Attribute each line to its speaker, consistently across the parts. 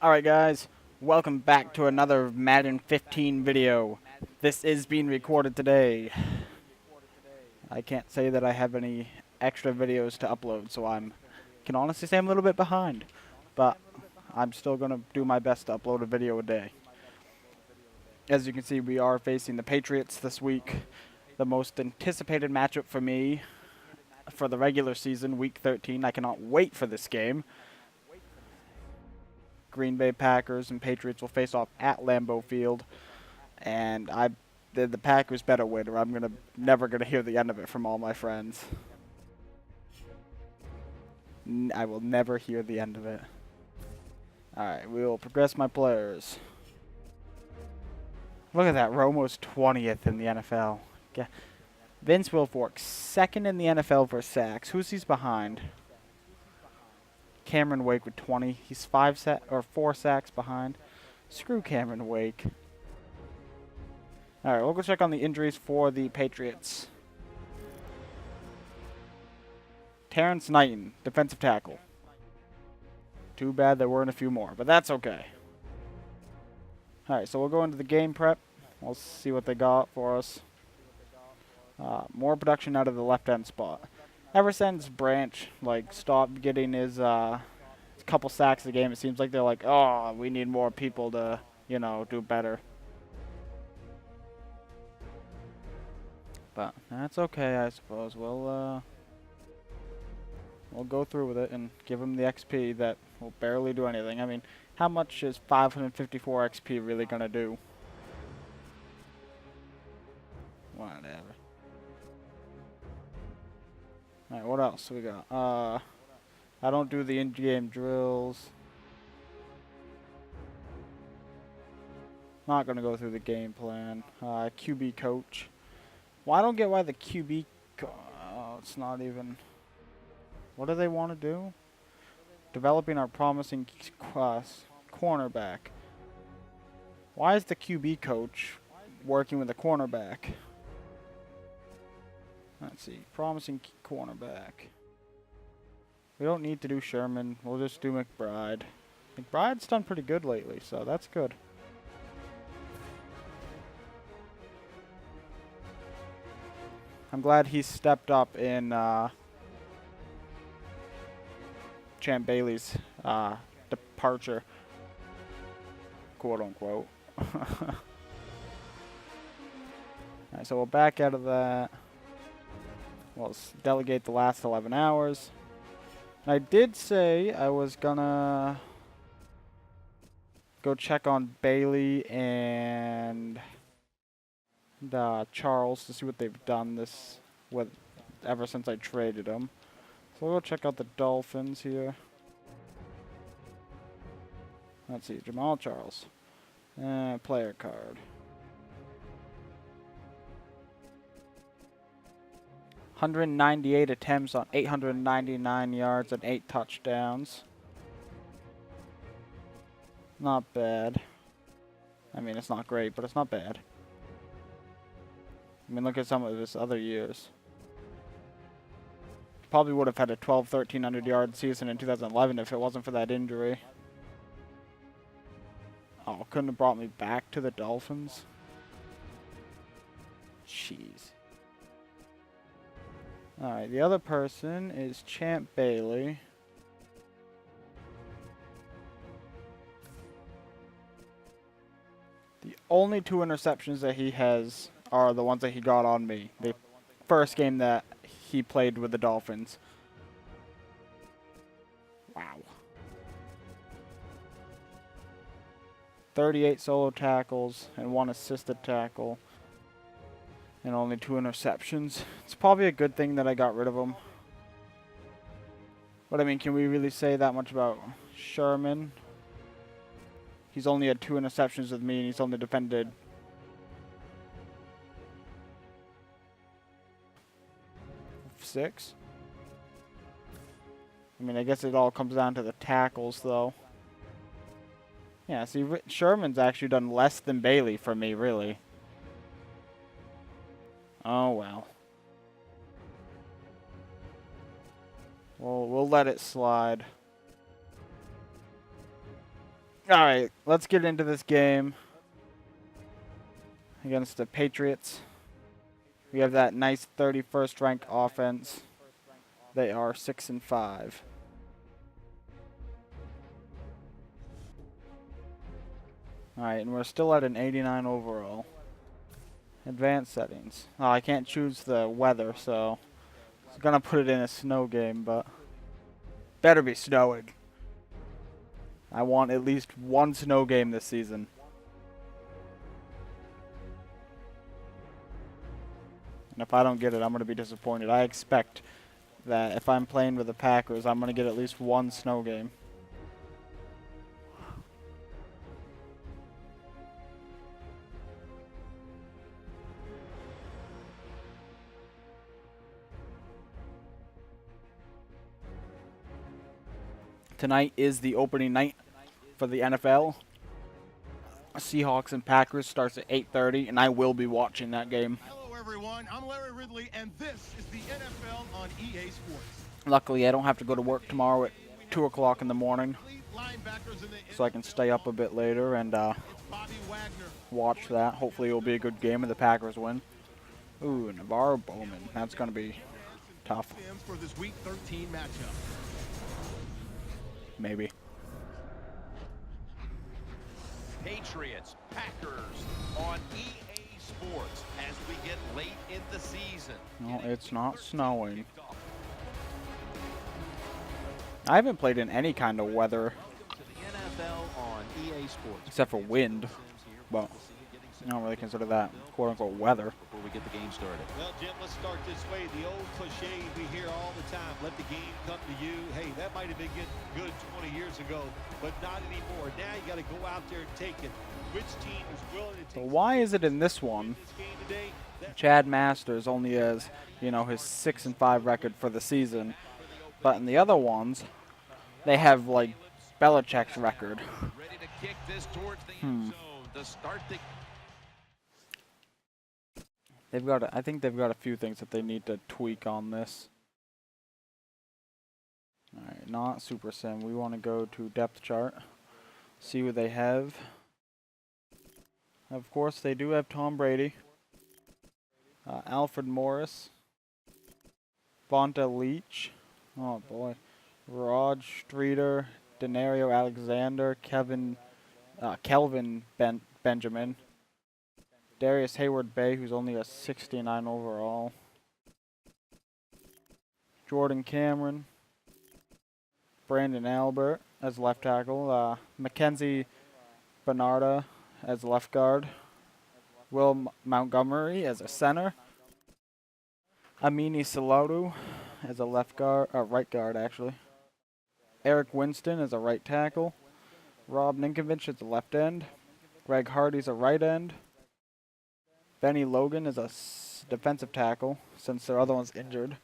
Speaker 1: Alright guys, welcome back to another Madden 15 video. This is being recorded today. I can't say that I have any extra videos to upload, so can honestly say I'm a little bit behind. But I'm still going to do my best to upload a video a day. As you can see, we are facing the Patriots this week. The most anticipated matchup for me for the regular season, week 13. I cannot wait for this game. Green Bay Packers and Patriots will face off at Lambeau Field, and the Packers better win, or I'm never gonna hear the end of it from all my friends. I will never hear the end of it. All right, we will progress my players. Look at that, Romo's 20th in the NFL. Vince Wilfork, second in the NFL for sacks. Who's he's behind? Cameron Wake with 20. He's 4 sacks behind. Screw Cameron Wake. Alright, we'll go check on the injuries for the Patriots. Terrence Knighton, defensive tackle. Too bad there weren't a few more, but that's okay. Alright, so we'll go into the game prep. We'll see what they got for us. More production out of the left end spot. Ever since Branch stopped getting his couple sacks a game, it seems like they're like, oh, we need more people to, do better. But that's okay, I suppose. We'll go through with it and give him the XP that will barely do anything. I mean, how much is 554 XP really gonna do? Whatever. Alright, what else we got? I don't do the in-game drills. Not gonna go through the game plan. QB coach. Well, I don't get why the QB... it's not even... What do they want to do? Developing our promising cornerback. Why is the QB coach working with a cornerback? Let's see. Promising cornerback. We don't need to do Sherman. We'll just do McBride. McBride's done pretty good lately, so that's good. I'm glad he stepped up in Champ Bailey's departure, quote unquote. Alright, so we'll back out of that. We'll delegate the last 11 hours. I did say I was gonna go check on Bailey and Charles to see what they've done ever since I traded them. So we'll go check out the Dolphins here. Let's see, Jamal Charles. Player card. 198 attempts on 899 yards and 8 touchdowns. Not bad. I mean, it's not great, but it's not bad. I mean, look at some of his other years. Probably would have had a 1,1300 yard season in 2011 if it wasn't for that injury. Oh, couldn't have brought me back to the Dolphins. Jeez. Alright, the other person is Champ Bailey. The only 2 interceptions that he has are the ones that he got on me. The first game that he played with the Dolphins. Wow. 38 solo tackles and 1 assisted tackle. And only 2 interceptions. It's probably a good thing that I got rid of him. But I mean, can we really say that much about Sherman? He's only had 2 interceptions with me and he's only defended 6. I mean, I guess it all comes down to the tackles though. Yeah, see, Sherman's actually done less than Bailey for me, really. Oh, well. We'll let it slide. Alright, let's get into this game against the Patriots. We have that nice 31st ranked offense. They are 6-5. Alright, and we're still at an 89 overall. Advanced settings. Oh, I can't choose the weather, so I was gonna put it in a snow game, but better be snowing. I want at least one snow game this season. And if I don't get it, I'm gonna be disappointed. I expect that if I'm playing with the Packers, I'm gonna get at least one snow game. Tonight is the opening night for the NFL. Seahawks and Packers starts at 8:30, and I will be watching that game.
Speaker 2: Hello everyone, I'm Larry Ridley, and this is the NFL on EA Sports.
Speaker 1: Luckily, I don't have to go to work tomorrow at 2 o'clock in the morning, so I can stay up a bit later and watch that. Hopefully it'll be a good game and the Packers win. Ooh, Navarro Bowman. That's going to be tough.
Speaker 2: For this Week 13 matchup.
Speaker 1: Maybe.
Speaker 3: Patriots, Packers on EA Sports as we get late in the season.
Speaker 1: No, it's not snowing. I haven't played in any kind of weather
Speaker 3: To the NFL on EA Sports.
Speaker 1: except for wind, but I don't really consider that quote-unquote weather.
Speaker 3: Before we get the game started.
Speaker 4: Well, Jim, let's start this way. The old cliche we hear all the time, let the game come to you. Hey, that might have been good 20 years ago, but not anymore. Now you got to go out there and take it. Which team is willing to
Speaker 1: So
Speaker 4: take
Speaker 1: why is it in this one,
Speaker 4: this game today?
Speaker 1: Chad Masters only has, you know, his 6-5 record for the season, but in the other ones, they have like Belichick's record.
Speaker 3: Ready to kick this towards the end zone to start the
Speaker 1: They've got, I think they've got a few things that they need to tweak on this. Alright, not Super Sim. We want to go to depth chart, see what they have. Of course, they do have Tom Brady, Alfred Morris, VONTA LEACH, oh boy, Raj Streeter, Denario Alexander, Kelvin Benjamin, Darius Hayward Bay, who's only a 69 overall, Jordan Cameron, Brandon Albert as left tackle, Mackenzie Bernarda as left guard, Will Montgomery as a center, Amini Salatu as a left guard, right guard actually, Eric Winston as a right tackle, Rob NINKOVICH as a left end, Greg Hardy's a right end, BENNIE Logan is a defensive tackle since their other one's injured,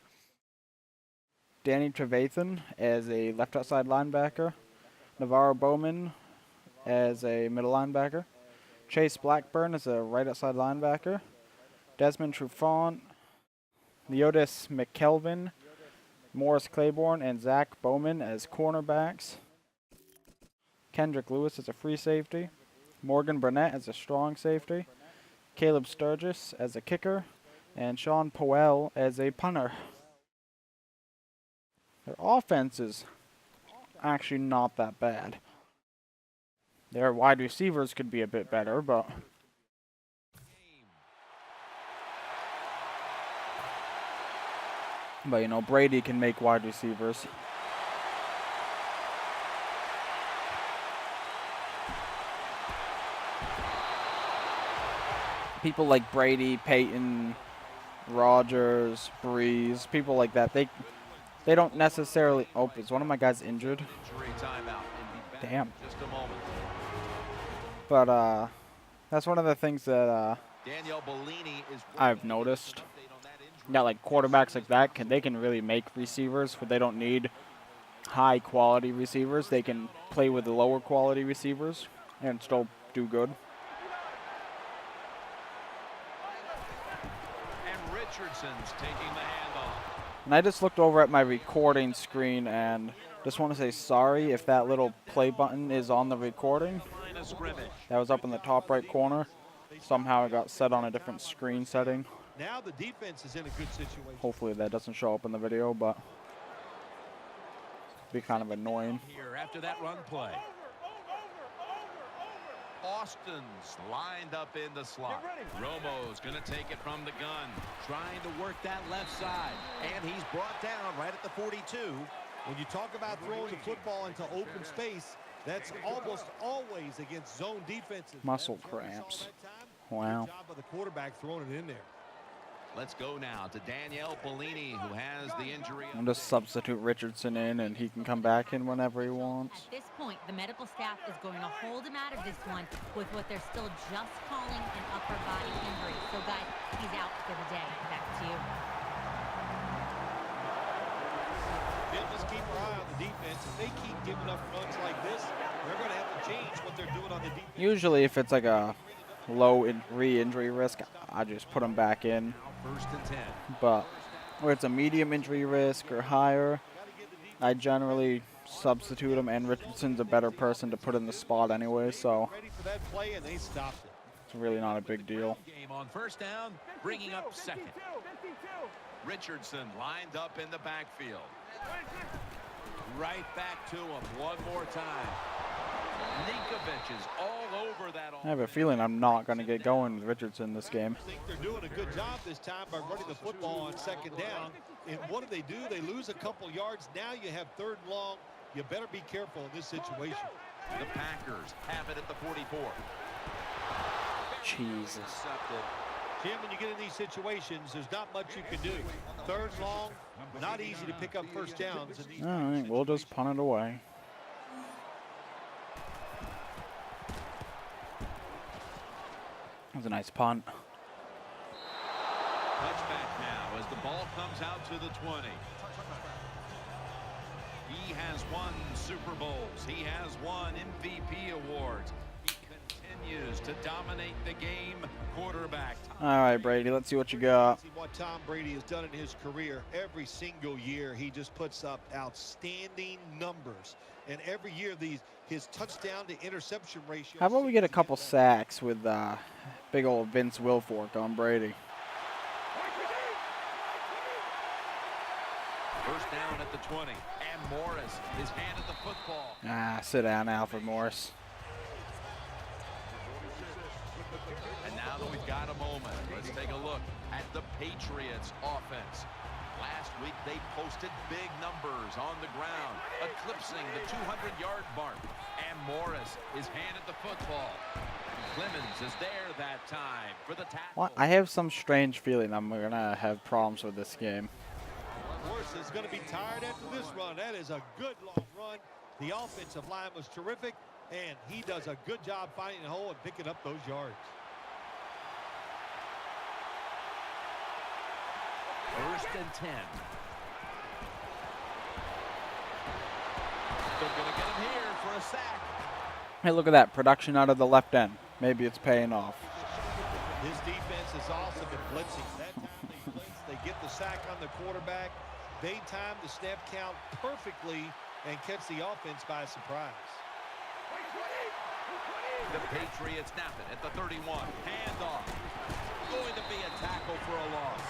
Speaker 1: Danny TREVATHAN as a left outside linebacker, Navarro Bowman as a middle linebacker, Chase Blackburn as a right outside linebacker, Desmond TRUFANT, Leotis McKelvin, Morris Claiborne, and Zach Bowman as cornerbacks, Kendrick Lewis as a free safety, Morgan Burnett as a strong safety, Caleb Sturgis as a kicker, and SHAWN POWELL as a punter. Their offense is actually not that bad. Their wide receivers could be a bit better, but you know, Brady can make wide receivers. People like Brady, Peyton, Rodgers, Breeze, people like that, they don't necessarily. Oh, is one of my guys injured? Damn.
Speaker 3: just a moment.
Speaker 1: But that's one of the things that
Speaker 3: Daniel Bellini is
Speaker 1: I've noticed. Yeah, like quarterbacks like that they can really make receivers, but they don't need high quality receivers. They can play with the lower quality receivers and still do good.
Speaker 3: and Richardson's taking the handoff.
Speaker 1: And I just looked over at my recording screen, and Just want to say sorry if that little play button is on the recording.
Speaker 3: Line of scrimmage.
Speaker 1: That was up in the top right corner. Somehow it got set on a different screen setting.
Speaker 4: Now the defense is in a good situation.
Speaker 1: Hopefully that doesn't show up in the video, but it'd be kind of annoying.
Speaker 3: Here after that run play. Austin's lined up in the slot. Romo's going to take it from the gun. Trying to work that left side. And he's brought down right at the 42.
Speaker 4: When you talk about throwing the football into open space, that's almost always against zone defenses.
Speaker 1: Muscle cramps. Wow.
Speaker 4: Good job of the quarterback throwing it in there.
Speaker 3: Let's go now to Danielle Bellini, who has the injury.
Speaker 1: I'm just substitute Richardson in, and he can come back in whenever he wants.
Speaker 5: At this point, the medical staff is going to hold him out of this one with what they're still just calling an upper body injury. So, guys, he's out for the day. Back to you.
Speaker 4: They'll just keep our eye on the defense. If they keep giving up runs like this, they're going to have to change what they're doing on the defense.
Speaker 1: Usually if it's like a low re-injury risk, I just put him back in.
Speaker 3: First and 10.
Speaker 1: But where it's a medium injury risk or higher, I generally substitute him, and Richardson's a better person to put in the spot anyway, so
Speaker 4: Ready for that play, and they stopped it.
Speaker 1: it's really not a big deal.
Speaker 3: Game on first down, bringing up second. Richardson lined up in the backfield. Right back to him one more time. NINKOVICH is all over that.
Speaker 1: I have a feeling I'm not going to get going with Richardson this game.
Speaker 4: I think they're doing a good job this time by running the football on second down. And what do? They lose a couple yards. Now you have third and long. You better be careful in this situation.
Speaker 3: The Packers have it at the 44.
Speaker 1: Jesus.
Speaker 4: Jim, when you get in these situations, there's not much you can do. Third and long, not easy to pick up first downs.
Speaker 1: All right, we'll just punt it away. That was a nice punt.
Speaker 3: Touchback now as the ball comes out to the 20. He has won Super Bowls. He has won MVP awards. He continues to dominate the game. Quarterback.
Speaker 1: All right, Brady, let's see what you got.
Speaker 4: See what Tom Brady has done in his career. Every single year, he just puts up outstanding numbers. And every year, his touchdown to interception ratio.
Speaker 1: How about we get a couple sacks with big old Vince Wilfork on Brady?
Speaker 3: First down at the 20. And Morris is handed the football.
Speaker 1: Ah, sit down, Alfred Morris.
Speaker 3: And now that we've got a moment, let's take a look at the Patriots offense. Last week, they posted big numbers on the ground, eclipsing the 200-yard mark. And Morris is handed the football. Clemens is there that time for the tackle.
Speaker 1: Well, I have some strange feeling I'm going to have problems with this game.
Speaker 4: Morris is going to be tired after this run. That is a good long run. The offensive line was terrific, and he does a good job finding a hole and picking up those yards.
Speaker 3: First and 10. They're going to get him here for a sack.
Speaker 1: Hey, look at that production out of the left end. Maybe it's paying off.
Speaker 4: His defense has also been blitzing. That time they blitz, they get the sack on the quarterback. They time the snap count perfectly and catch the offense by surprise.
Speaker 3: The Patriots snap it at the 31. Handoff. Going to be a tackle for a loss.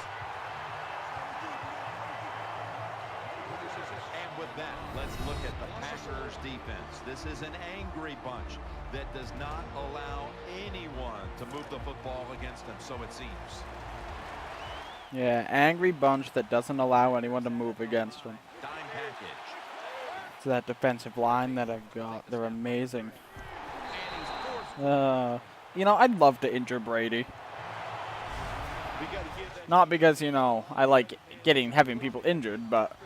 Speaker 3: And with that, let's look at the Packers defense. This is an angry bunch that does not allow anyone to move the football against them, so it seems.
Speaker 1: Yeah, angry bunch that doesn't allow anyone to move against them.
Speaker 3: Dime package.
Speaker 1: It's that defensive line that I've got. They're amazing.
Speaker 3: And he's forced.
Speaker 1: You know, I'd love to injure Brady.
Speaker 4: We got to give that.
Speaker 1: Not because, you know, I like having people injured, but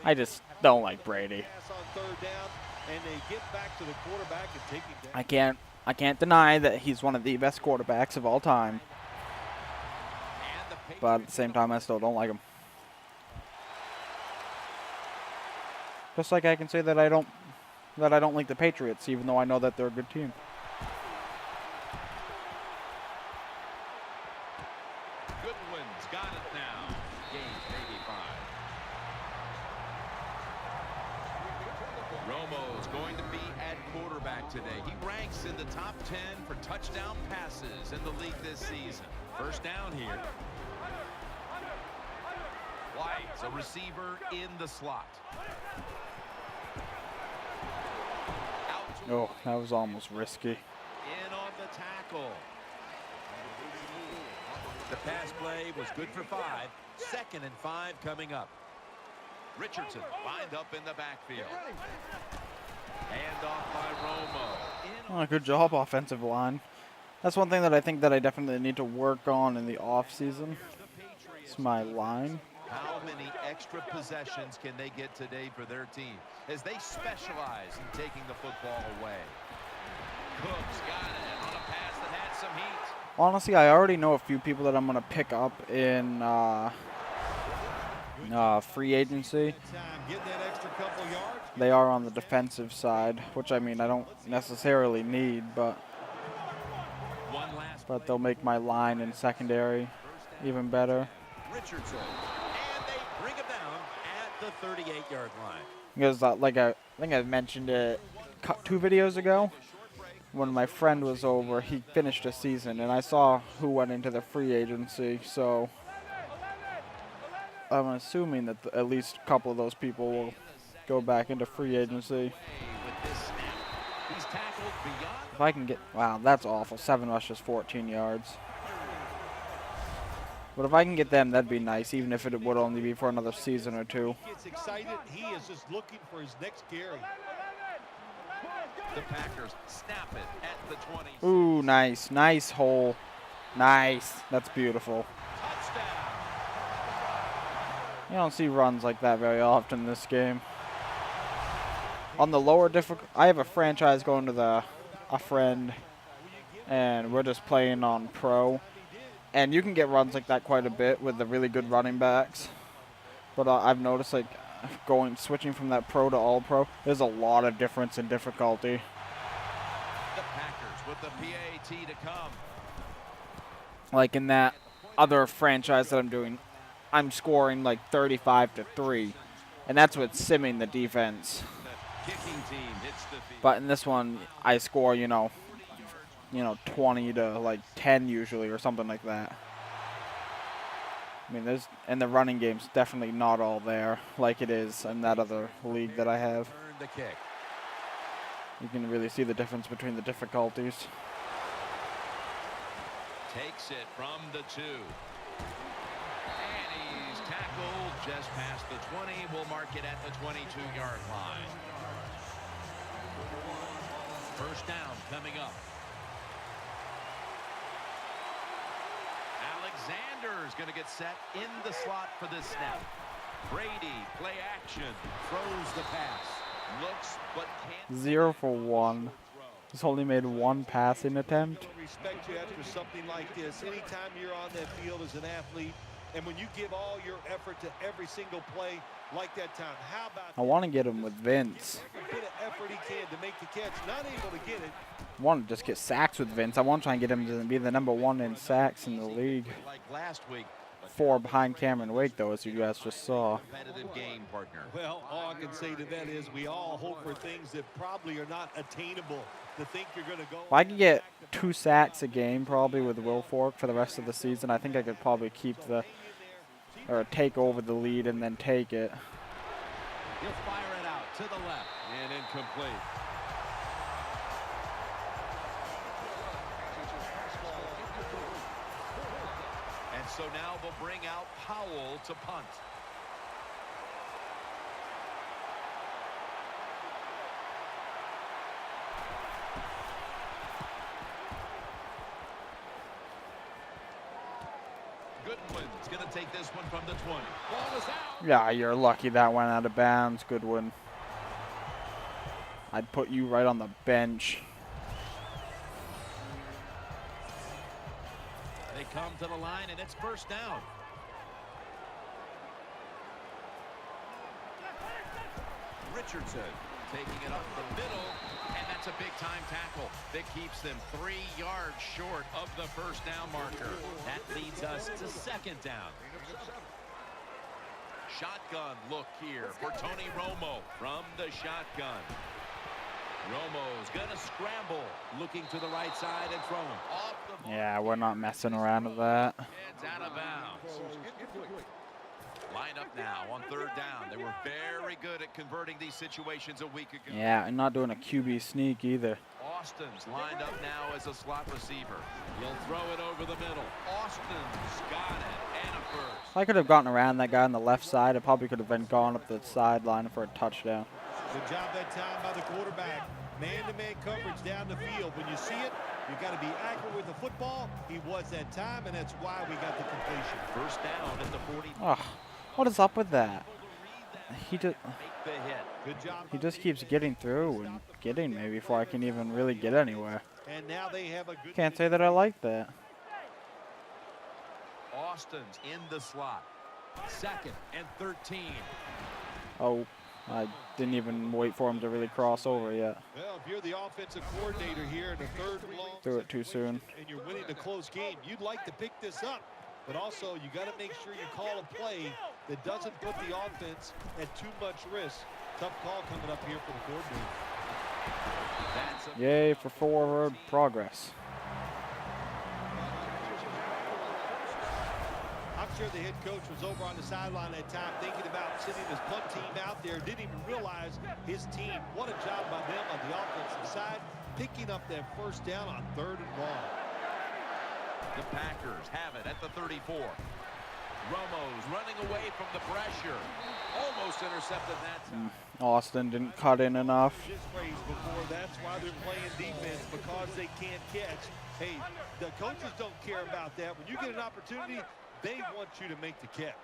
Speaker 1: I just don't like Brady.
Speaker 4: Pass on third down, and they get back to the quarterback and take him down.
Speaker 1: I can't deny that he's one of the best quarterbacks of all time. But at the same time, I still don't like him. Just like I can say that I don't like the Patriots, even though I know that they're a good team.
Speaker 3: Goodwin's got it now. Gains maybe 5. It's going to be at quarterback today. He ranks in the top 10 for touchdown passes in the league this season. First down here. White's a receiver in the slot.
Speaker 1: Oh, that was almost risky.
Speaker 3: In on the tackle.
Speaker 4: The pass play was good for 5. 2nd and 5 coming up.
Speaker 3: Richardson lined up in the backfield. Hand off by Romo.
Speaker 1: Oh, good job, offensive line. That's one thing that I think that I definitely need to work on in the offseason. It's my line.
Speaker 3: How many extra possessions can they get today for their team as they specialize in taking the football away? Cooks got it on a pass that had some heat.
Speaker 1: Honestly, I already know a few people that I'm going to pick up in free agency. They are on the defensive side, which I mean I don't necessarily need, but they'll make my line in secondary even better.
Speaker 4: Richardson, and they bring him down at the 38-yard line.
Speaker 1: Because like I think I mentioned it 2 videos ago, when my friend was over, he finished a season, and I saw who went into the free agency, so I'm assuming that at least a couple of those people will go back into free agency. If I can get, wow, that's awful. 7 rushes, 14 yards. But if I can get them, that'd be nice, even if it would only be for another season or 2.
Speaker 4: He gets excited. He is just looking for his next carry.
Speaker 3: The Packers snap it at the 20.
Speaker 1: Ooh, nice. Nice hole. Nice. That's beautiful.
Speaker 3: Touchdown.
Speaker 1: You don't see runs like that very often in this game. On the lower difficult, I have a franchise going to a friend, and we're just playing on pro. And you can get runs like that quite a bit with the really good running backs. But I've noticed, like, switching from that pro to all pro, there's a lot of difference in difficulty.
Speaker 3: The Packers with the PAT to come.
Speaker 1: Like in that other franchise that I'm doing, I'm scoring like 35-3, and that's with simming the defense.
Speaker 3: The kicking team hits the field.
Speaker 1: But in this one, I score, 20 to like 10 usually, or something like that. I mean, and the running game's definitely not all there like it is in that other league that I have.
Speaker 4: The kick.
Speaker 1: You can really see the difference between the difficulties.
Speaker 3: Takes it from the 2. And he's tackled just past the 20. We'll mark it at the 22-yard line. First down coming up. Alexander's going to get set in the slot for this snap. Brady, play action, throws the pass. Looks but can't.
Speaker 1: 0 for 1. He's only made 1 passing attempt.
Speaker 4: Respect you after something like this. Anytime you're on that field as an athlete, and when you give all your effort to every single play like that time, how about
Speaker 1: I want to get him with Vince.
Speaker 4: every bit of effort he can to make the catch, not able to get it.
Speaker 1: I want to just get sacks with Vince. I want to try and get him to be the #1 in sacks in the league.
Speaker 3: Like last week.
Speaker 1: 4 behind Cameron Wake, though, as you guys just saw.
Speaker 3: Competitive game, partner.
Speaker 4: Well, all I can say to that is we all hope for things that probably are not attainable. To think you're going to go.
Speaker 1: If I could get 2 sacks a game, probably with Will Fork for the rest of the season, I think I could probably keep or take over the lead and then take it.
Speaker 3: He'll fire it out to the left and incomplete. And so now they'll bring out Powell to punt. Goodwin's going to take this one from the 20. Ball is out.
Speaker 1: Yeah, you're lucky that went out of bounds. Good one. I'd put you right on the bench.
Speaker 3: They come to the line, and it's first down. Richardson taking it up the middle, and that's a big-time tackle that keeps them 3 yards short of the first down marker. That leads us to second down. Shotgun look here for Tony Romo from the shotgun. Romo's going to scramble. Looking to the right side and throwing. Off the
Speaker 1: Yeah, we're not messing around with that.
Speaker 3: It's out of bounds. Line up now on 3rd down. They were very good at converting these situations a week ago.
Speaker 1: Yeah, and not doing a QB sneak either.
Speaker 3: Austin's lined up now as a slot receiver. He'll throw it over the middle. Austin's got it, and a first.
Speaker 1: If I could have gotten around that guy on the left side, it probably could have been gone up the sideline for a touchdown.
Speaker 4: Good job that time by the quarterback. Man-to-man coverage down the field. When you see it, you got to be accurate with the football. He was that time, and that's why we got the completion.
Speaker 3: First down at the 40.
Speaker 1: Oh, what is up with that? He just
Speaker 4: Good job.
Speaker 1: he just keeps getting through and getting me before I can even really get anywhere.
Speaker 4: And now they have a good
Speaker 1: Can't say that I like that.
Speaker 3: Austin's in the slot. 2nd and 13.
Speaker 1: Oh, I didn't even wait for him to really cross over yet.
Speaker 4: Well, if you're the offensive coordinator here in the 3rd and long
Speaker 1: Threw it too soon.
Speaker 4: and you're winning a close game, you'd like to pick this up. But also, you got to make sure you call a play that doesn't put the offense at too much risk. Tough call coming up here for the coordinator.
Speaker 3: That's a
Speaker 1: Yay for forward progress.
Speaker 4: I'm sure the head coach was over on the sideline that time thinking about sending his punt team out there. Didn't even realize his team. What a job by them on the offensive side, picking up that first down on 3rd and long.
Speaker 3: The Packers have it at the 34. Romo's running away from the pressure. Almost intercepted that time.
Speaker 1: Austin didn't cut in enough.
Speaker 4: This phrase before, that's why they're playing defense, because they can't catch. Hey, the coaches don't care about that. When you get an opportunity, they want you to make the catch.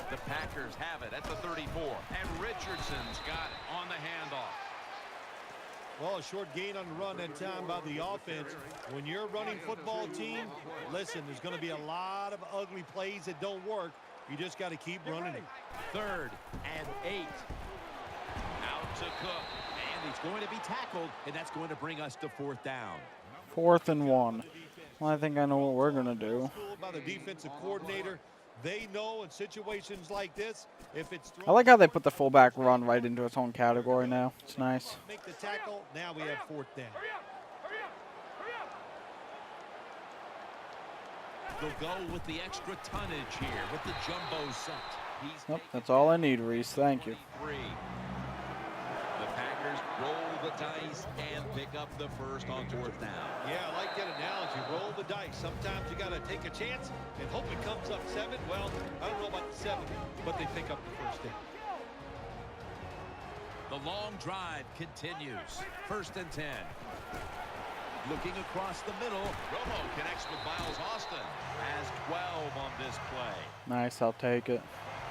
Speaker 3: The Packers have it at the 34. And Richardson's got it on the handoff.
Speaker 4: Well, a short gain on the run that time by the offense. When you're a running football team, listen, there's going to be a lot of ugly plays that don't work. You just got to keep running it.
Speaker 3: 3rd and 8. Out to Cook. And he's going to be tackled. And that's going to bring us to 4th down.
Speaker 1: 4th and 1. Well, I think I know what we're going to do.
Speaker 4: By the defensive coordinator, they know in situations like this, if it's
Speaker 1: I like how they put the fullback run right into its own category now. It's nice.
Speaker 4: make the tackle, now we have 4th down.
Speaker 3: They'll go with the extra tonnage here with the jumbo set. He's
Speaker 1: Yep, that's all I need, Reese. Thank you.
Speaker 3: 3. The Packers roll the dice and pick up the first on 4th down.
Speaker 4: Yeah, I like that analogy. Roll the dice. Sometimes you got to take a chance and hope it comes up 7. Well, I don't know about the 7, but they pick up the first down.
Speaker 3: The long drive continues. 1st and 10. Looking across the middle. Romo connects with Miles Austin. Has 12 on this play.
Speaker 1: Nice, I'll take it.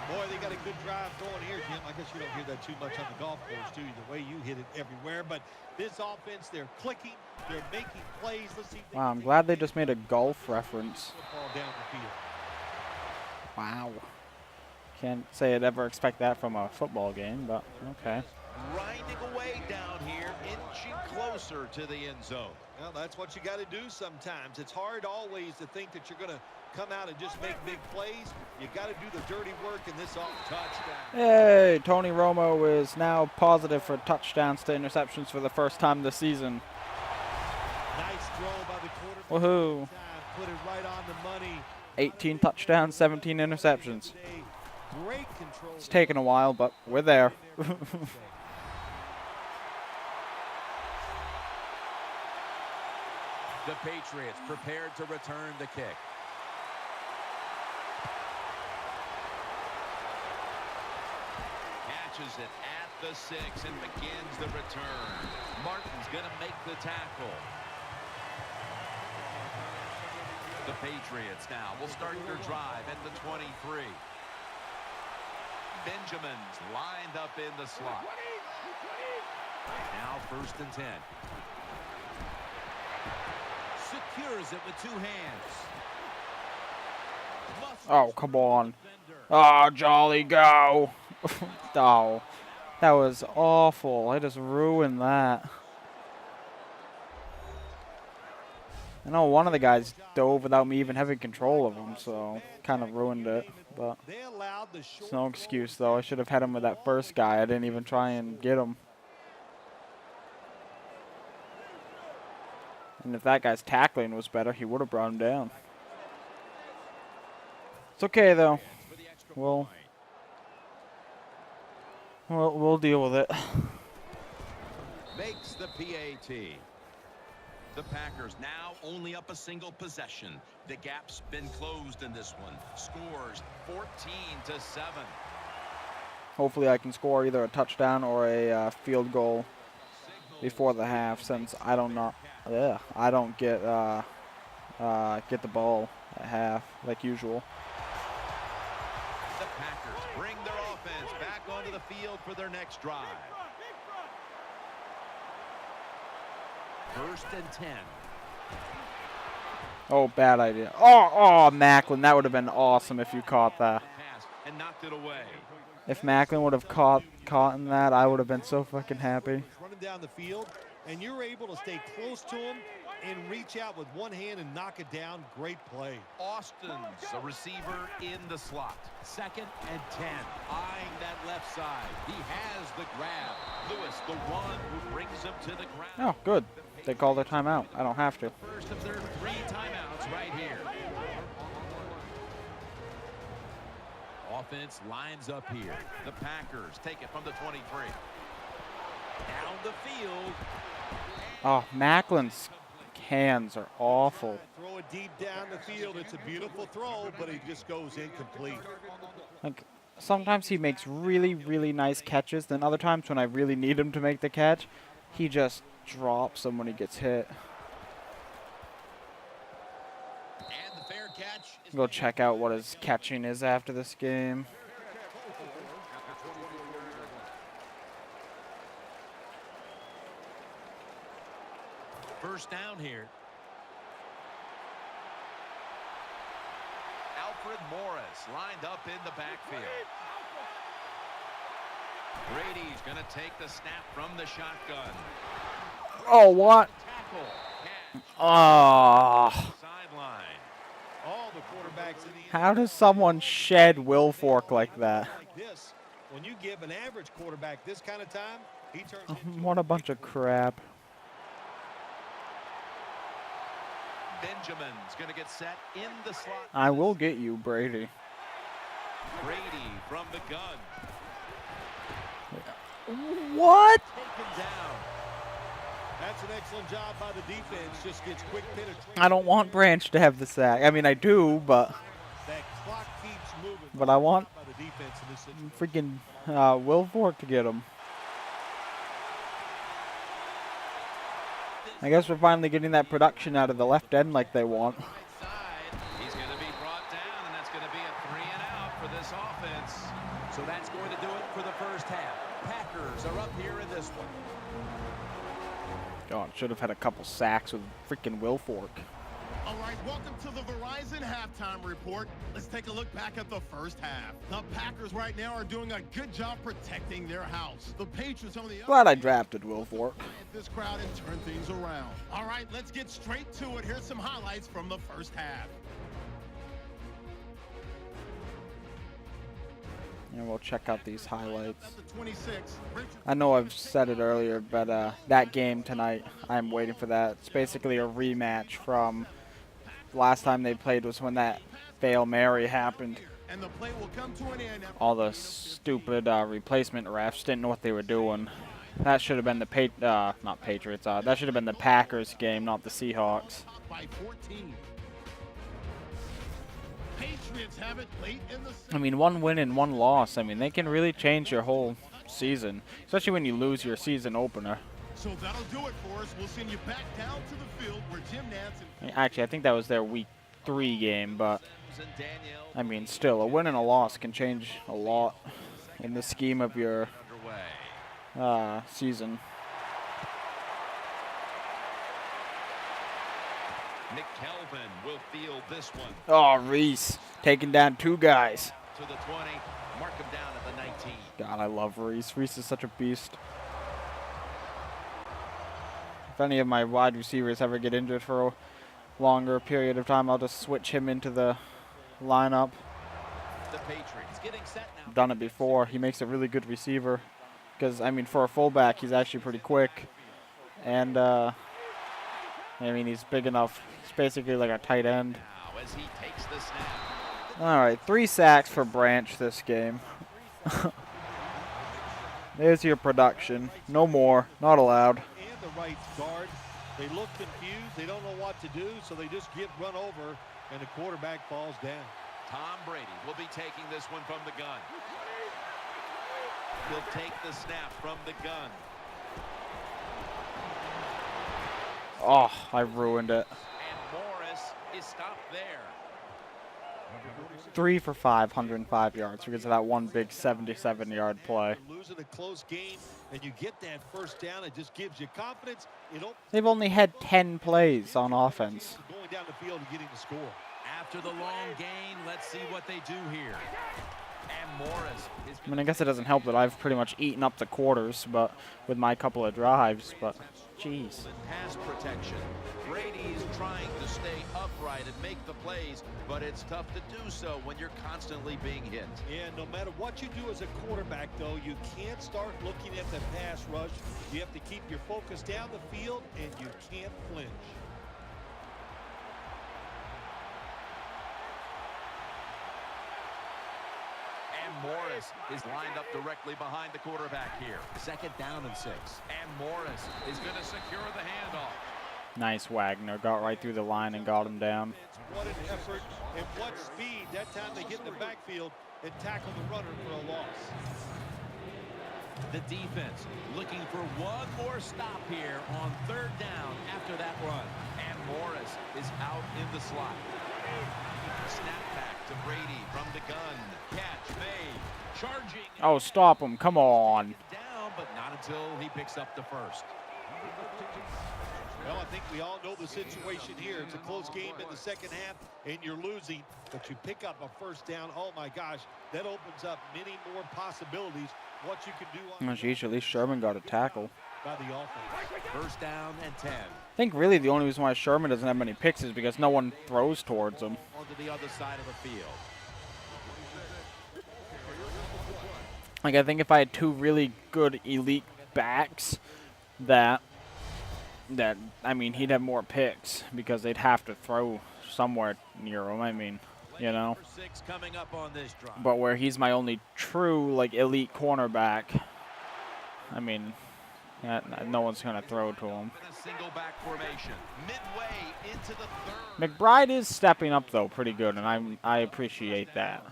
Speaker 4: Boy, they got a good drive going here, Jim. I guess you don't hear that too much on the golf course, do you? The way you hit it everywhere. But this offense, they're clicking. They're making plays. Let's see.
Speaker 1: Wow, I'm glad they just made a golf reference.
Speaker 4: Football down the field.
Speaker 1: Wow. Can't say I'd ever expect that from a football game, but okay.
Speaker 3: Grinding away down here, inching closer to the end zone.
Speaker 4: Well, that's what you got to do sometimes. It's hard always to think that you're going to come out and just make big plays. You got to do the dirty work in this touchdown.
Speaker 1: Hey, Tony Romo is now positive for touchdowns to interceptions for the first time this season.
Speaker 4: Nice throw by the quarterback.
Speaker 1: Woohoo.
Speaker 4: Put it right on the money.
Speaker 1: 18 touchdowns, 17 interceptions.
Speaker 4: Great control.
Speaker 1: It's taken a while, but we're there.
Speaker 3: The Patriots prepared to return the kick. Catches it at the 6 and begins the return. Martin's going to make the tackle. The Patriots now will start their drive at the 23. Benjamin's lined up in the slot. Now 1st and 10. Secures it with 2 hands.
Speaker 1: Oh, come on. Oh, jolly go. Oh, that was awful. I just ruined that. I know one of the guys dove without me even having control of him, so kind of ruined it. But it's no excuse, though. I should have had him with that first guy. I didn't even try and get him. And if that guy's tackling was better, he would have brought him down. It's okay though. We'll deal with it.
Speaker 3: Makes the PAT. The Packers now only up a single possession. The gap's been closed in this one. Scores 14-7.
Speaker 1: Hopefully I can score either a touchdown or a field goal before the half, since I don't get the ball at half like usual.
Speaker 3: The Packers bring their offense back onto the field for their next drive. 1st and 10.
Speaker 1: Oh, bad idea. Oh, Macklin, that would have been awesome if you caught that.
Speaker 3: Pass and knocked it away.
Speaker 1: If Macklin would have caught in that, I would have been so fucking happy.
Speaker 4: Running down the field, and you're able to stay close to him and reach out with one hand and knock it down. Great play.
Speaker 3: Austin's a receiver in the slot. 2nd and 10. Eyeing that left side. He has the grab. Lewis, the one who brings him to the ground.
Speaker 1: Oh, good. They called their timeout. I don't have to.
Speaker 3: First of their 3 timeouts right here. Offense lines up here. The Packers take it from the 23. Down the field.
Speaker 1: Oh, Macklin's hands are awful.
Speaker 4: Throw it deep down the field. It's a beautiful throw, but it just goes incomplete.
Speaker 1: Like, sometimes he makes really, really nice catches. Then other times when I really need him to make the catch, he just drops them when he gets hit.
Speaker 3: And the fair catch is
Speaker 1: Go check out what his catching is after this game.
Speaker 3: first down here. ALFRED Morris lined up in the backfield. Brady's going to take the snap from the shotgun.
Speaker 1: Oh, what?
Speaker 3: Tackle.
Speaker 1: Oh.
Speaker 3: Sideline.
Speaker 4: All the quarterbacks in the
Speaker 1: How does someone shed Will Fork like that?
Speaker 4: like this. When you give an average quarterback this kind of time, he turns into
Speaker 1: What a bunch of crap.
Speaker 3: Benjamin's going to get set in the slot.
Speaker 1: I will get you, Brady.
Speaker 3: Brady from the gun.
Speaker 1: What?
Speaker 3: Taken down.
Speaker 4: That's an excellent job by the defense. Just gets quick penetration.
Speaker 1: I don't want Branch to have the sack. I mean, I do, but
Speaker 4: That clock keeps moving.
Speaker 1: But I want
Speaker 4: by the defense in this situation.
Speaker 1: freaking Will Fork to get him. I guess we're finally getting that production out of the left end like they want.
Speaker 3: Right side. He's going to be brought down, and that's going to be a 3 and out for this offense. So that's going to do it for the first half. Packers are up here in this one.
Speaker 1: God, should have had a couple sacks with freaking Will Fork.
Speaker 2: All right, welcome to the Verizon halftime report. Let's take a look back at the first half. The Packers right now are doing a good job protecting their house. The Patriots on the other
Speaker 1: Glad I drafted Will Fork.
Speaker 2: this crowd and turn things around. All right, let's get straight to it. Here's some highlights from the first half.
Speaker 1: And we'll check out these highlights.
Speaker 2: At the 26, Richardson
Speaker 1: I know I've said it earlier, but that game tonight, I'm waiting for that. It's basically a rematch from the last time they played was when that Hail Mary happened.
Speaker 2: and the play will come to an end after
Speaker 1: All the stupid replacement refs didn't know what they were doing. That should have been the not Patriots. That should have been the Packers game, not the Seahawks.
Speaker 2: by 14. Patriots have it late in the
Speaker 1: I mean, one win and one loss. I mean, they can really change your whole season, especially when you lose your season opener.
Speaker 2: So that'll do it for us. We'll send you back down to the field where Jim Nance and
Speaker 1: Actually, I think that was their week 3 game, but
Speaker 3: And Danielle
Speaker 1: I mean, still, a win and a loss can change a lot in the scheme of your
Speaker 3: underway.
Speaker 1: season.
Speaker 3: McKelvin will field this one
Speaker 1: Oh, Reese taking down 2 guys.
Speaker 3: to the 20. Mark him down at the 19.
Speaker 1: God, I love Reese. Reese is such a beast. If any of my wide receivers ever get injured for a longer period of time, I'll just switch him into the lineup.
Speaker 3: The Patriots getting set now.
Speaker 1: Done it before. He makes a really good receiver. Because, I mean, for a fullback, he's actually pretty quick. And I mean, he's big enough. He's basically like a tight end.
Speaker 3: Now as he takes the snap.
Speaker 1: All right, 3 sacks for Branch this game. There's your production. No more. Not allowed.
Speaker 4: And the right guard. They look confused. They don't know what to do, so they just get run over, and the quarterback falls down.
Speaker 3: Tom Brady will be taking this one from the gun. He'll take the snap from the gun.
Speaker 1: Oh, I ruined it.
Speaker 3: And Morris is stopped there.
Speaker 1: 3 for 5, 105 yards because of that one big 77-yard play.
Speaker 4: You're losing a close game, and you get that first down. It just gives you confidence.
Speaker 1: They've only had 10 plays on offense.
Speaker 4: Going down the field and getting the score.
Speaker 3: After the long gain, let's see what they do here. And Morris is...
Speaker 1: I mean, I guess it doesn't help that I've pretty much eaten up the quarters, but with my couple of drives, but jeez.
Speaker 3: Pass protection. Brady's trying to stay upright and make the plays, but it's tough to do so when you're constantly being hit.
Speaker 4: Yeah, no matter what you do as a quarterback, though, you can't start looking at the pass rush. You have to keep your focus down the field, and you can't flinch.
Speaker 3: Morris is lined up directly behind the quarterback here. 2nd down and 6. And Morris is going to secure the handoff.
Speaker 1: Nice Wagner. Got right through the line and got him down.
Speaker 4: What an effort and what speed. That time they get in the backfield and tackle the runner for a loss.
Speaker 3: The defense looking for one more stop here on 3rd down after that run. And Morris is out in the slot. Snap back to Brady from the gun. Catch made. Charging.
Speaker 1: Oh, stop him. Come on.
Speaker 3: Down, but not until he picks up the first.
Speaker 4: Well, I think we all know the situation here. It's a close game in the 2nd half, and you're losing, but you pick up a first down. Oh, my gosh, that opens up many more possibilities. What you can do on
Speaker 1: Geez, at least Sherman got a tackle.
Speaker 4: by the offense.
Speaker 3: 1st down and 10.
Speaker 1: I think really the only reason why Sherman doesn't have many picks is because no one throws towards him.
Speaker 3: Onto the other side of the field.
Speaker 1: Like, I think if I had 2 really good elite backs, that I mean, he'd have more picks because they'd have to throw somewhere near him. I mean, you know.
Speaker 3: 6 coming up on this drive.
Speaker 1: But where he's my only true, like, elite cornerback, I mean, no one's going to throw to him.
Speaker 3: In a single back formation. Midway into the 3rd.
Speaker 1: McBride is stepping up, though, pretty good, and I appreciate that.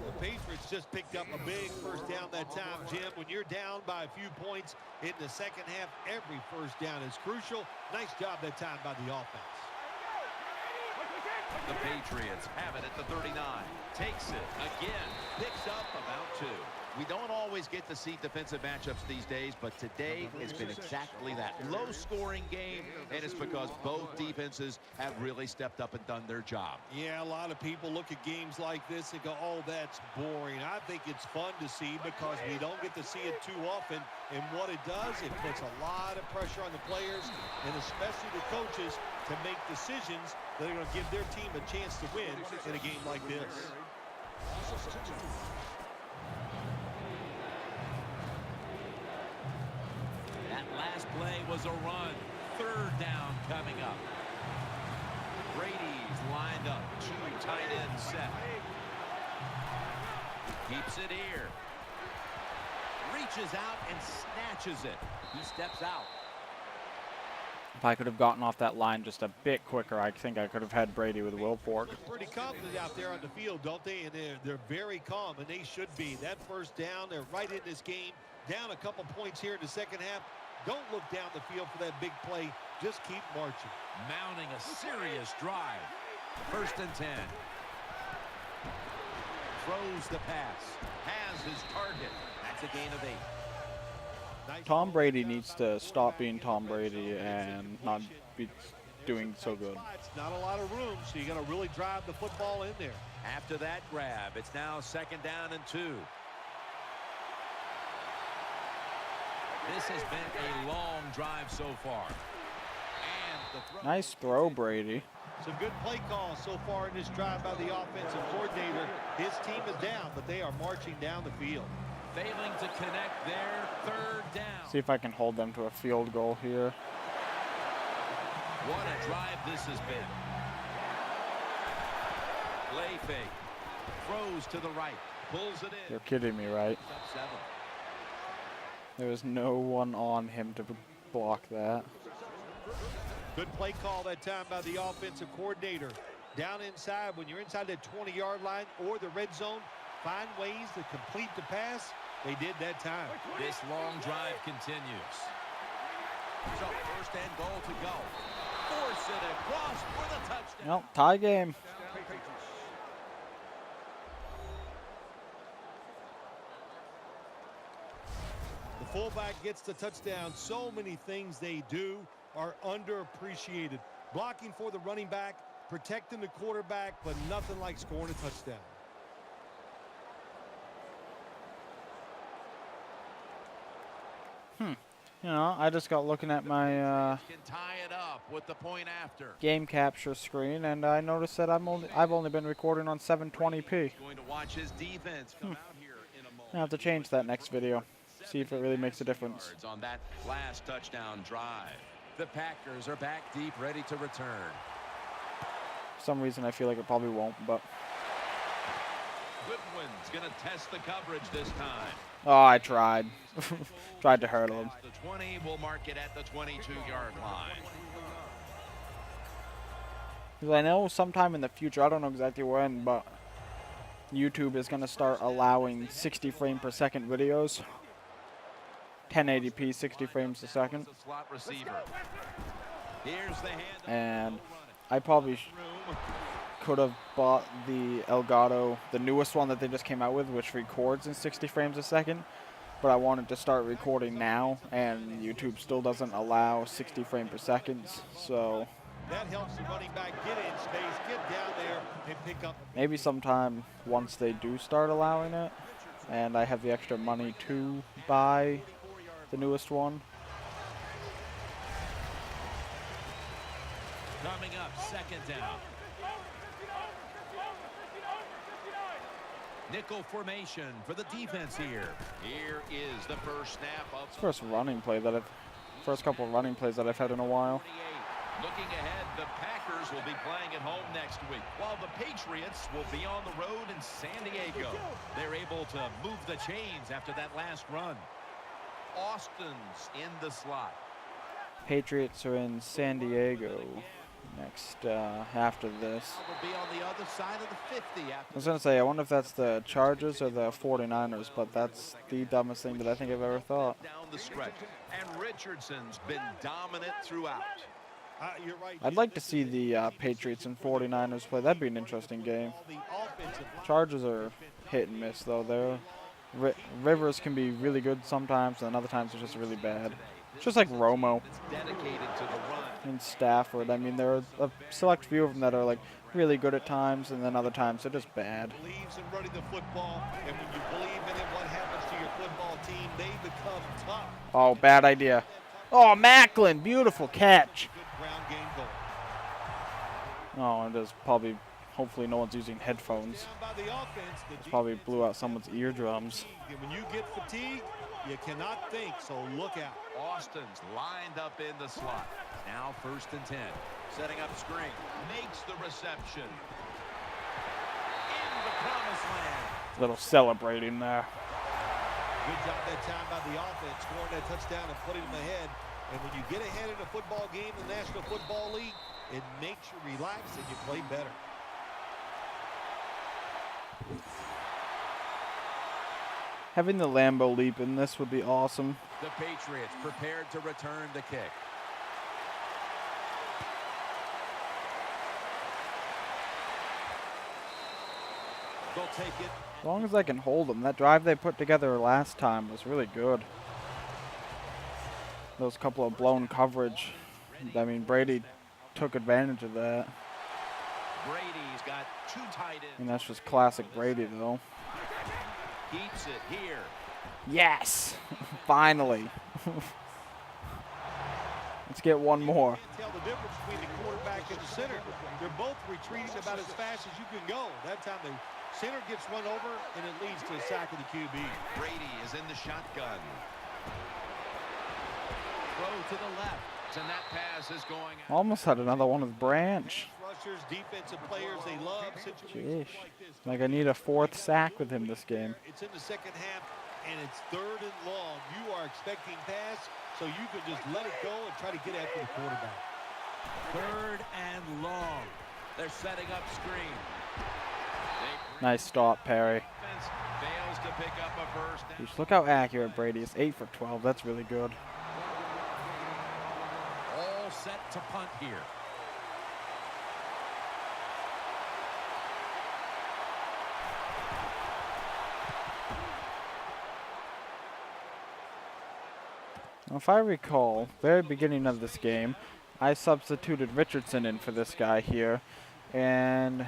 Speaker 4: The Patriots just picked up a big first down that time, Jim. When you're down by a few points in the 2nd half, every first down is crucial. Nice job that time by the offense.
Speaker 3: The Patriots have it at the 39. Takes it again. Picks up about 2. We don't always get to see defensive matchups these days, but today has been exactly that. Low-scoring game, and it's because both defenses have really stepped up and done their job.
Speaker 4: Yeah, a lot of people look at games like this and go, oh, that's boring. I think it's fun to see because we don't get to see it too often. And what it does, it puts a lot of pressure on the players and especially the coaches to make decisions that are going to give their team a chance to win in a game like this.
Speaker 3: That last play was a run. 3rd down coming up. Brady's lined up. 2 tight ends set. Keeps it here. Reaches out and snatches it. He steps out.
Speaker 1: If I could have gotten off that line just a bit quicker, I think I could have had Brady with Will Fork.
Speaker 4: They're pretty confident out there on the field, don't they? And they're very calm, and they should be. That first down, they're right in this game. Down a couple points here in the 2nd half. Don't look down the field for that big play. Just keep marching.
Speaker 3: Mounting a serious drive. 1st and 10. Throws the pass. Has his target. That's a gain of 8.
Speaker 1: Tom Brady needs to stop being Tom Brady and not be doing so good.
Speaker 4: Not a lot of room, so you got to really drive the football in there.
Speaker 3: After that grab, it's now 2nd down and 2. This has been a long drive so far. And the throw.
Speaker 1: Nice throw, Brady.
Speaker 4: Some good play calls so far in this drive by the offensive coordinator. His team is down, but they are marching down the field.
Speaker 3: Failing to connect there. 3rd down.
Speaker 1: See if I can hold them to a field goal here.
Speaker 3: What a drive this has been. Play fake. Throws to the right. Pulls it in.
Speaker 1: You're kidding me, right?
Speaker 3: Up 7.
Speaker 1: There was no one on him to block that.
Speaker 4: Good play call that time by the offensive coordinator. Down inside, when you're inside that 20-yard line or the red zone, find ways to complete the pass. They did that time.
Speaker 3: This long drive continues. So first and goal to go. Force it across for the touchdown.
Speaker 1: Well, tie game.
Speaker 4: The fullback gets the touchdown. So many things they do are underappreciated. Blocking for the running back, protecting the quarterback, but nothing like scoring a touchdown.
Speaker 1: You know, I just got looking at my
Speaker 3: Can tie it up with the point after.
Speaker 1: game capture screen, and I noticed that I've only been recording on 720p.
Speaker 3: Going to watch his defense come out here in a moment.
Speaker 1: I have to change that next video. See if it really makes a difference.
Speaker 3: Yards on that last touchdown drive. The Packers are back deep, ready to return.
Speaker 1: For some reason I feel like it probably won't, but
Speaker 3: Goodwin's going to test the coverage this time.
Speaker 1: oh, I tried. Tried to hurdle him.
Speaker 3: The 20 will mark it at the 22-yard line.
Speaker 1: 'Cause I know sometime in the future, I don't know exactly when, but YouTube is going to start allowing 60 frame per second videos. 1080p, 60 frames a second.
Speaker 3: The slot receiver. Here's the handoff.
Speaker 1: And I probably could have bought the Elgato, the newest one that they just came out with, which records in 60 frames a second. But I wanted to start recording now, and YouTube still doesn't allow 60 frames per second. So
Speaker 4: That helps the running back get in space, get down there, and pick up.
Speaker 1: maybe sometime once they do start allowing it, and I have the extra money to buy the newest one.
Speaker 3: Coming up, second down. Nickel formation for the defense here. Here is the first snap of the
Speaker 1: First couple of running plays that I've had in a while.
Speaker 3: 28. Looking ahead, the Packers will be playing at home next week, while the Patriots will be on the road in San Diego. They're able to move the chains after that last run. Austin's in the slot.
Speaker 1: Patriots are in San Diego next after this.
Speaker 3: Will be on the other side of the 50
Speaker 1: I
Speaker 3: after
Speaker 1: was going to say, I wonder if that's the Chargers or the 49ers, but that's the dumbest thing that I think I've ever thought.
Speaker 3: down the stretch. And Richardson's been dominant throughout.
Speaker 4: You're right.
Speaker 1: I'd like to see the Patriots and 49ers play. That'd be an interesting game.
Speaker 4: The offensive line.
Speaker 1: Chargers are hit and miss, though. Rivers can be really good sometimes, and other times it's just really bad. It's just like Romo
Speaker 3: It's dedicated to the run.
Speaker 1: and Stafford. I mean, there are a select few of them that are like really good at times, and then other times they're just bad.
Speaker 4: Believes in running the football, and when you believe in it, what happens to your football team? They become tough.
Speaker 1: Oh, bad idea. Oh, Macklin, beautiful catch.
Speaker 4: Good ground game goal.
Speaker 1: Oh, and there's probably, hopefully no one's using headphones.
Speaker 4: Down by the offense, the
Speaker 1: Probably blew out someone's eardrums.
Speaker 4: and when you get fatigued, you cannot think, so look out.
Speaker 3: Austin's lined up in the slot. Now first and 10. Setting up screen. Makes the reception. In the promised land.
Speaker 1: Little celebrating there.
Speaker 4: Good job that time by the offense, scoring that touchdown and putting them ahead. And when you get ahead in a football game in the National Football League, it makes you relax and you play better.
Speaker 1: Having the Lambeau leap in this would be awesome.
Speaker 3: The Patriots prepared to return the kick.
Speaker 4: They'll take it.
Speaker 1: As long as I can hold them. That drive they put together last time was really good. Those couple of blown coverage. I mean, Brady took advantage of that.
Speaker 3: Brady's got 2 tight ends.
Speaker 1: And that's just classic Brady, though.
Speaker 3: Keeps it here.
Speaker 1: Yes! Finally. Let's get one more.
Speaker 4: Can't tell the difference between the quarterback and the center. They're both retreating about as fast as you can go. That time the center gets run over, and it leads to a sack of the QB.
Speaker 3: Brady is in the shotgun. Throw to the left. And that pass is going out.
Speaker 1: Almost had another one with Branch.
Speaker 4: Rushers, defensive players, they love situations
Speaker 1: Jeez.
Speaker 4: like this.
Speaker 1: Like I need a 4th sack with him this game.
Speaker 4: It's in the second half, and it's 3rd and long. You are expecting pass, so you can just let it go and try to get after the quarterback.
Speaker 3: 3rd and long. They're setting up screen.
Speaker 1: Nice stop, Perry.
Speaker 3: Defense fails to pick up a first down.
Speaker 1: Jeez, look how accurate Brady is. 8 for 12. That's really good.
Speaker 3: All set to punt here.
Speaker 1: If I recall, very beginning of this game, I substituted Richardson in for this guy here, and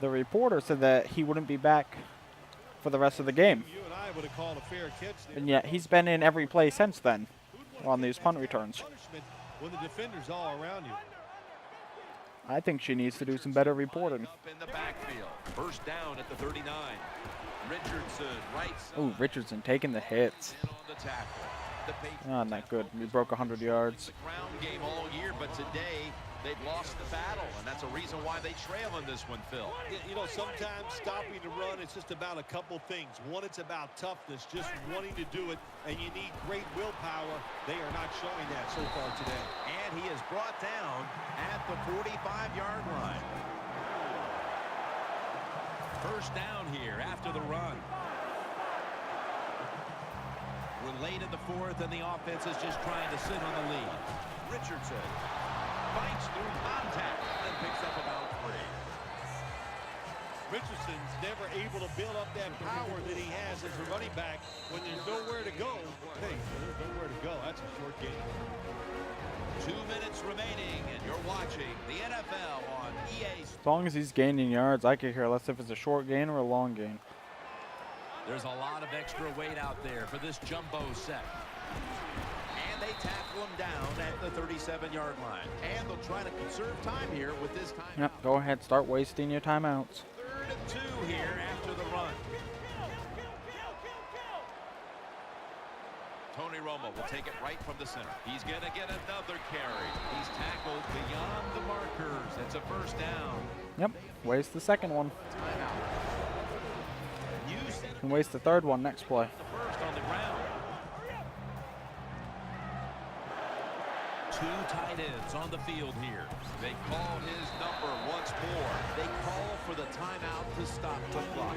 Speaker 1: the reporter said that he wouldn't be back for the rest of the game.
Speaker 4: You and I would have called a fair catch there.
Speaker 1: And yet he's been in every play since then on these punt returns.
Speaker 4: Punishment when the defender's all around you.
Speaker 1: I think she needs to do some better reporting.
Speaker 3: Up in the backfield. First down at the 39. Richardson, right side.
Speaker 1: Ooh, Richardson taking the hits.
Speaker 3: In on the tackle. The Patriots
Speaker 1: Oh, not good. We broke 100 yards.
Speaker 3: the ground game all year, but today they've lost the battle, and that's a reason why they trail in this one, Phil.
Speaker 4: You know, sometimes stopping the run, it's just about a couple things. One, it's about toughness, just wanting to do it, and you need great willpower. They are not showing that so far today.
Speaker 3: And he is brought down at the 45-yard line. First down here after the run. We're late in the 4th, and the offense is just trying to sit on the lead. Richardson fights through contact and picks up about 3.
Speaker 4: Richardson's never able to build up that power that he has as a running back. When there's nowhere to go, hey, there's nowhere to go. That's a short game.
Speaker 3: 2 minutes remaining, and you're watching the NFL on EA.
Speaker 1: As long as he's gaining yards, I could care less if it's a short gain or a long gain.
Speaker 3: There's a lot of extra weight out there for this jumbo set. And they tackle him down at the 37-yard line. And they'll try to conserve time here with this time.
Speaker 1: Yep, go ahead, start wasting your timeouts.
Speaker 3: 3rd and 2 here after the run. Tony Romo will take it right from the center. He's going to get another carry. He's tackled beyond the markers. It's a first down.
Speaker 1: Yep, waste the second one.
Speaker 3: Timeout.
Speaker 1: And waste the 3rd one next play.
Speaker 3: The first on the ground. 2 tight ends on the field here. They call his number once more. They call for the timeout to stop the clock.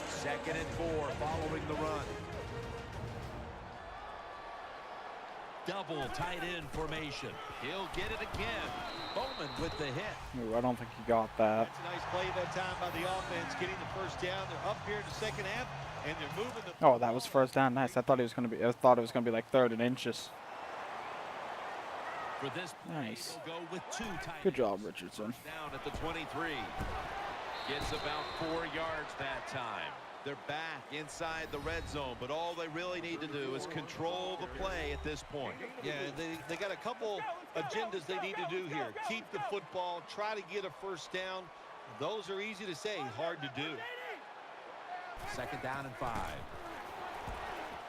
Speaker 3: 2nd and 4 following the run. Double tight end formation. He'll get it again. Bowman with the hit.
Speaker 1: Ooh, I don't think he got that.
Speaker 4: That's a nice play that time by the offense, getting the first down. They're up here in the second half, and they're moving the.
Speaker 1: Oh, that was first down. Nice. I thought it was gonna be like 3rd and inches.
Speaker 3: For this play,
Speaker 1: Nice.
Speaker 3: he'll go with 2 tight
Speaker 1: Good job, Richardson.
Speaker 3: down at the 23. Gets about 4 yards that time. They're back inside the red zone, but all they really need to do is control the play at this point.
Speaker 4: Yeah, they got a couple agendas they need to do here. Keep the football, try to get a first down. Those are easy to say, hard to do.
Speaker 3: 2nd down and 5.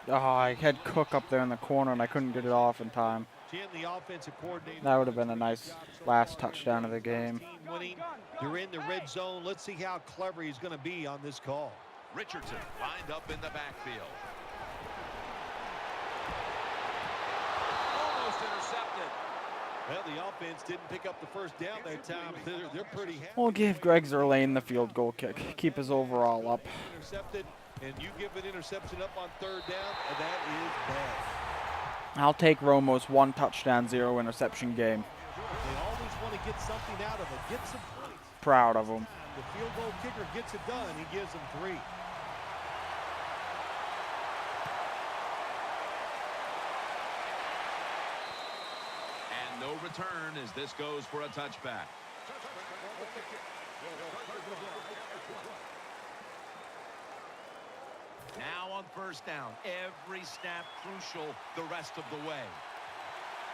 Speaker 1: Oh, I had Cook up there in the corner and I couldn't get it off in time.
Speaker 4: Jim, the offensive coordinator.
Speaker 1: That would have been a nice last touchdown of the game.
Speaker 4: Team winning. They're in the red zone. Let's see how clever he's going to be on this call.
Speaker 3: Richardson lined up in the backfield. Almost intercepted.
Speaker 4: Well, the offense didn't pick up the first down that time. They're pretty happy.
Speaker 1: We'll give Greg Zerlane the field goal kick. Keep his overall up.
Speaker 4: Intercepted, and you give an interception up on 3rd down, and that is bad.
Speaker 1: I'll take Romo's 1 touchdown, 0 interception game.
Speaker 4: They always want to get something out of it, get some points.
Speaker 1: Proud of him.
Speaker 4: The field goal kicker gets it done. He gives them 3.
Speaker 3: And no return as this goes for a touchback. Now on first down, every snap crucial the rest of the way.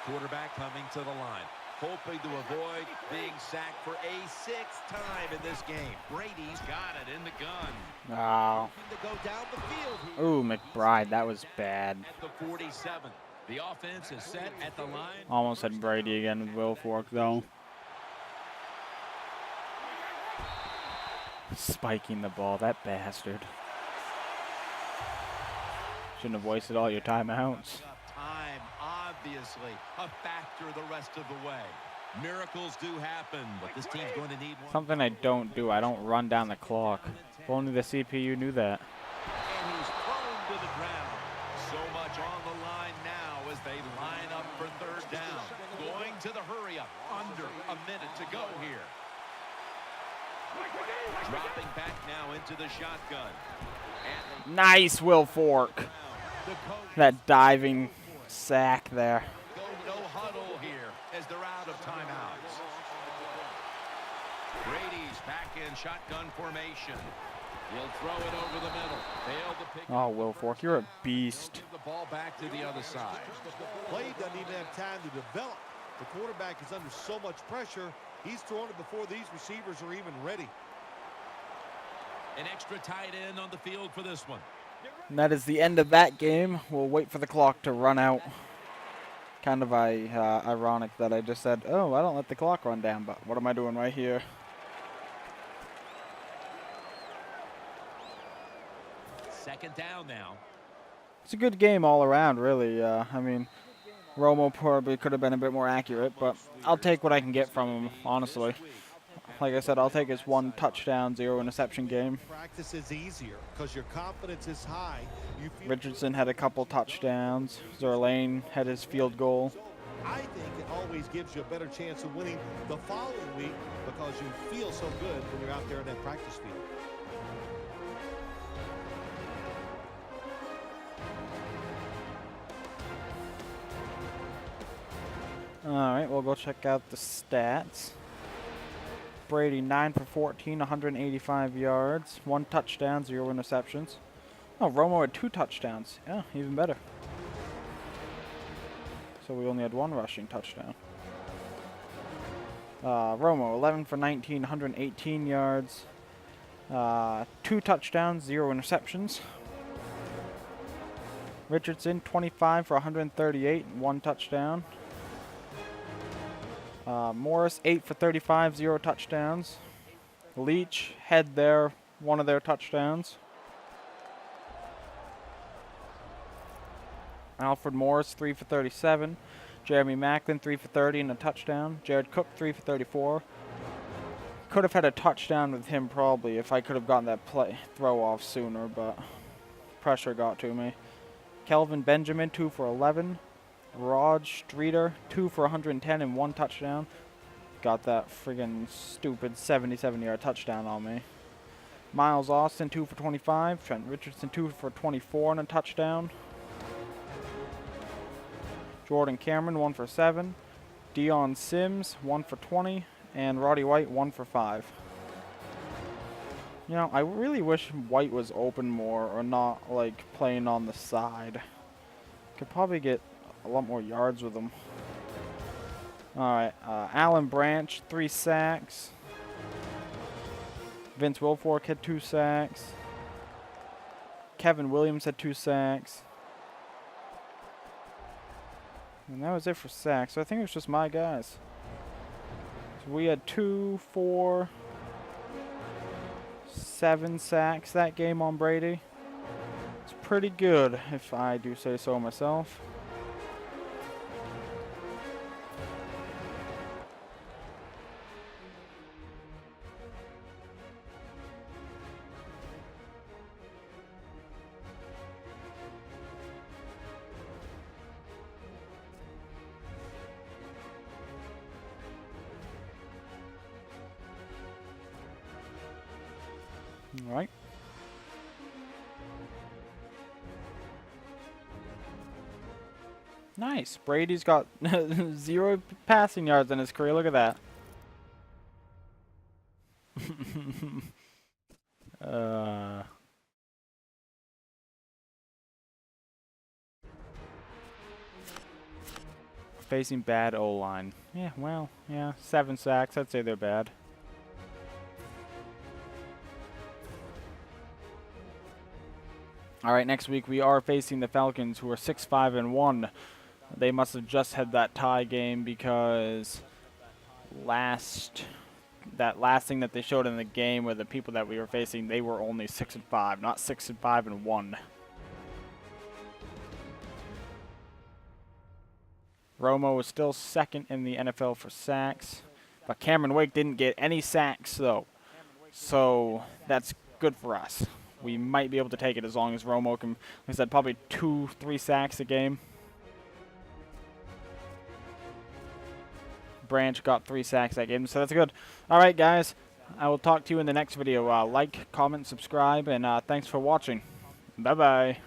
Speaker 3: Quarterback coming to the line, hoping to avoid being sacked for a 6th time in this game. Brady's got it in the gun.
Speaker 1: Wow.
Speaker 3: To go down the field.
Speaker 1: Ooh, McBride, that was bad.
Speaker 3: At the 47. The offense is set at the line.
Speaker 1: Almost had Brady again with Wilfork, though. Spiking the ball, that bastard. Shouldn't have wasted all your timeouts.
Speaker 3: Time, obviously, a factor the rest of the way. Miracles do happen, but this team's going to need one.
Speaker 1: Something I don't do, I don't run down the clock. If only the CPU knew that.
Speaker 3: And he's thrown to the ground. So much on the line now as they line up for third down. Going to the hurry up. Under a minute to go here. Dropping back now into the shotgun. And
Speaker 1: Nice, Wilfork. That diving sack there.
Speaker 3: go no huddle here as they're out of timeouts. Brady's back in shotgun formation. He'll throw it over the middle. Failed to pick
Speaker 1: Oh, Wilfork, you're a beast.
Speaker 3: the ball back to the other side.
Speaker 4: Play doesn't even have time to develop. The quarterback is under so much pressure, he's throwing it before these receivers are even ready.
Speaker 3: An extra tight end on the field for this one.
Speaker 1: And that is the end of that game. We'll wait for the clock to run out. Kind of ironic that I just said, oh, I don't let the clock run down, but what am I doing right here?
Speaker 3: Second down now.
Speaker 1: It's a good game all around, really. I mean, Romo probably could have been a bit more accurate, but I'll take what I can get from him, honestly. Like I said, I'll take his 1 touchdown, 0 interception game.
Speaker 4: Practice is easier because your confidence is high. You feel
Speaker 1: Richardson had a couple touchdowns. Zerlane had his field goal.
Speaker 4: I think it always gives you a better chance of winning the following week because you feel so good when you're out there in that practice field.
Speaker 1: All right, we'll go check out the stats. Brady 9 for 14, 185 yards, 1 touchdown, 0 interceptions. Oh, Romo had 2 touchdowns. Yeah, even better. So we only had 1 rushing touchdown. Romo 11 for 19, 118 yards, 2 touchdowns, 0 interceptions. Richardson 25 for 138, 1 touchdown. Morris 8 for 35, 0 touchdowns. Leach had one of their touchdowns. Alfred Morris 3 for 37. Jeremy Macklin 3 for 30 and a touchdown. Jared Cook 3 for 34. Could have had a touchdown with him probably if I could have gotten that throw off sooner, but pressure got to me. Kelvin Benjamin 2 for 11. Rod Streeter 2 for 110 and 1 touchdown. Got that friggin' stupid 77-yard touchdown on me. Miles Austin 2 for 25. Trent Richardson 2 for 24 and a touchdown. Jordan Cameron 1 for 7. Dion Sims 1 for 20. And Roddy White 1 for 5. You know, I really wish White was open more or not like playing on the side. Could probably get a lot more yards with him. Alright, Alan Branch 3 sacks. Vince Wilfork had 2 sacks. Kevin Williams had 2 sacks. And that was it for sacks. So I think it was just my guys. So we had 2, 4, 7 sacks that game on Brady. It's pretty good, if I do say so myself. All right. Nice. Brady's got 0 passing yards in his career. Look at that. Facing bad O-line. Yeah, well, yeah. 7 sacks. I'd say they're bad. All right, next week we are facing the Falcons, who are 6-5-1. They must have just had that tie game because that last thing that they showed in the game with the people that we were facing, they were only 6-5, not 6-5-1. Romo is still second in the NFL for sacks, but Cameron Wake didn't get any sacks though, so that's good for us. We might be able to take it as long as Romo can, like I said, probably 2-3 sacks a game. Branch got 3 sacks that game, so that's good. Alright guys, I will talk to you in the next video. Like, comment, subscribe, and thanks for watching. Bye bye.